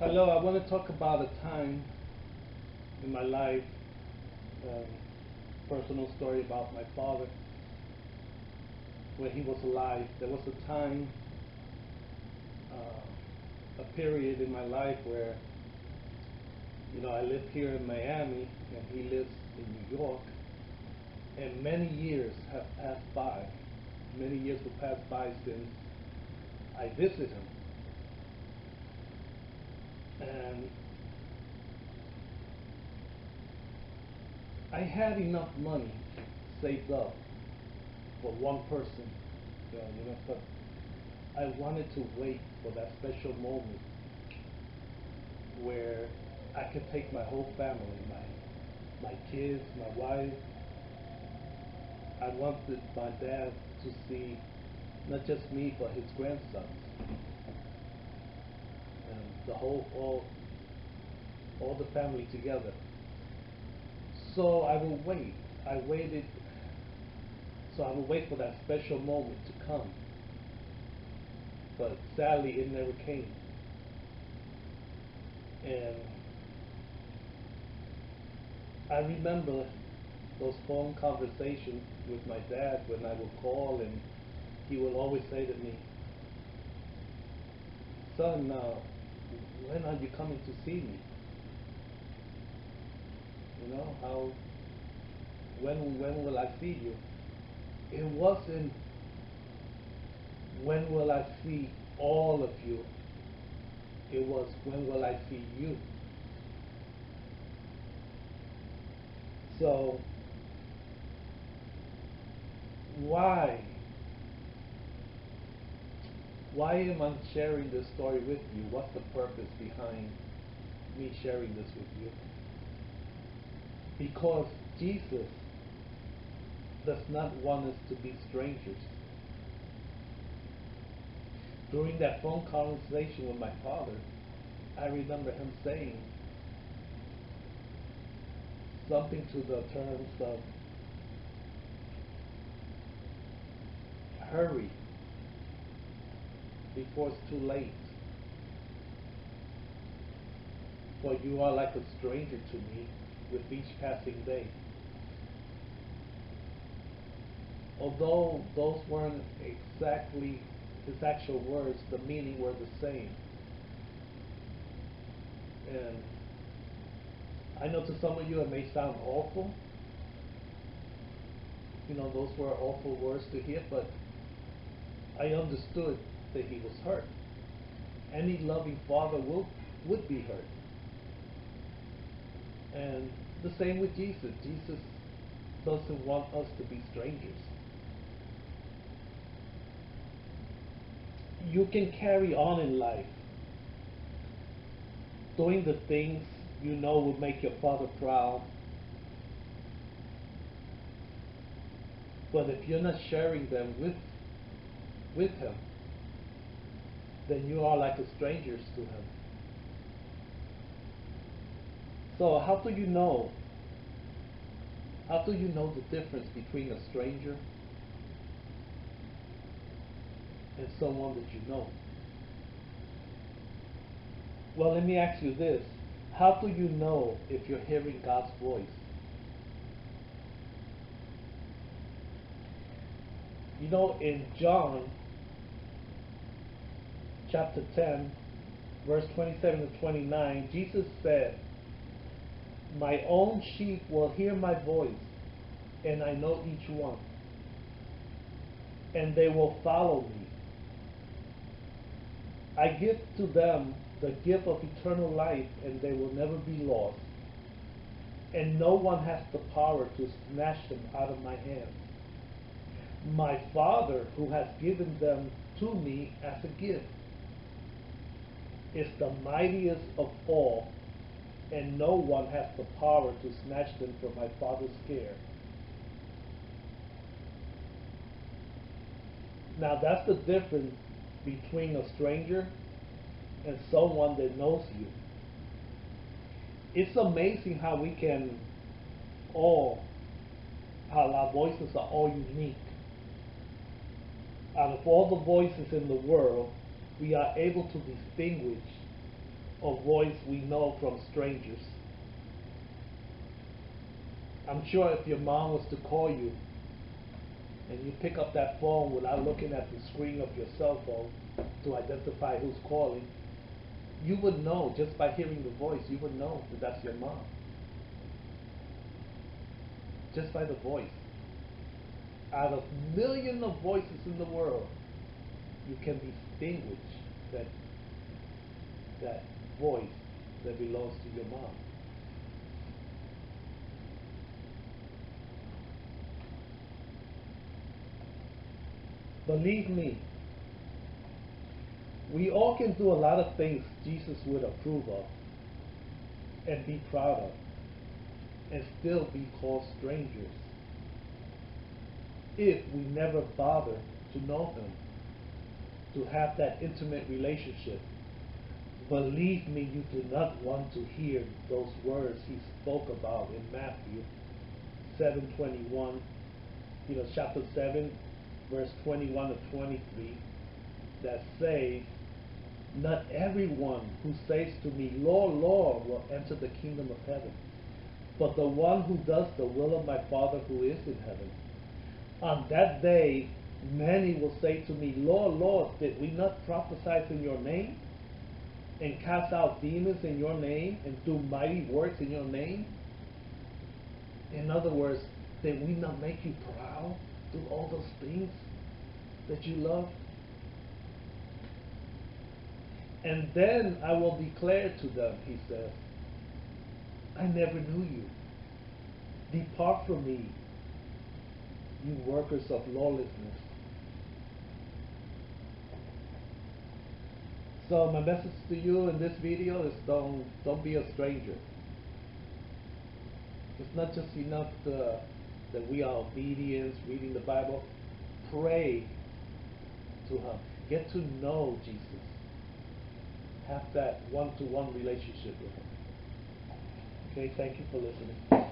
Hello, I want to talk about a time in my life, personal story about my father. When he was alive, there was a time, a period in my life where, I live here in Miami and he lives in New York, and many years have passed by. Many years have passed by since I visited him. And I had enough money saved up for one person, but I wanted to wait for that special moment where I could take my whole family, my kids, my wife. I wanted my dad to see not just me, but his grandsons. The whole, all the family together. So I will wait. I waited. So I will wait for that special moment to come. But sadly, it never came. And I remember those phone conversations with my dad when I would call, and he would always say to me, "Son, when are you coming to see me? When will I see you?" It wasn't when will I see all of you. It was when will I see you. So why am I sharing this story with you? What's the purpose behind me sharing this with you? Because Jesus does not want us to be strangers. During that phone conversation with my father, I remember him saying something to the terms of, "Hurry before it's too late, for you are like a stranger to me with each passing day." Although those weren't exactly his actual words, the meaning were the same. And I know to some of you it may sound awful. Those were awful words to hear, but I understood that he was hurt. Any loving father would be hurt. And the same with Jesus. Jesus doesn't want us to be strangers. You can carry on in life doing the things will make your father proud. But if you're not sharing them with him, then you are like a stranger to him. So how do you know? How do you know the difference between a stranger and someone that you know? Well, let me ask you this. How do you know if you're hearing God's voice? In John chapter 10, verse 27 to 29, Jesus said, "My own sheep will hear my voice, and I know each one, and they will follow me. I give to them the gift of eternal life, and they will never be lost, and no one has the power to snatch them out of my hands. My Father, who has given them to me as a gift, is the mightiest of all, and no one has the power to snatch them from my Father's care." Now that's the difference between a stranger and someone that knows you. It's amazing how how our voices are all unique. Out of all the voices in the world, we are able to distinguish or voice we know from strangers. I'm sure if your mom was to call you and you pick up that phone without looking at the screen of your cell phone to identify who's calling, you would know just by hearing the voice, you would know that that's your mom. Just by the voice. Out of millions of voices in the world, you can distinguish that voice that belongs to your mom. Believe me, we all can do a lot of things Jesus would approve of and be proud of and still be called strangers if we never bother to know Him, to have that intimate relationship. Believe me, you do not want to hear those words He spoke about in Matthew 7:21, chapter 7, verse 21 to 23, that says, "Not everyone who says to me, 'Lord, Lord,' will enter the kingdom of heaven, but the one who does the will of my Father who is in heaven. On that day, many will say to me, 'Lord, Lord, did we not prophesy in your name, and cast out demons in your name, and do mighty works in your name?'" In other words, did we not make you proud? Do all those things that you love? "And then I will declare to them," He says, "I never knew you. Depart from me, you workers of lawlessness." So my message to you in this video is don't be a stranger. It's not just enough that we are obedient, reading the Bible. Pray to Him. Get to know Jesus. Have that one-to-one relationship with Him. Okay, thank you for listening.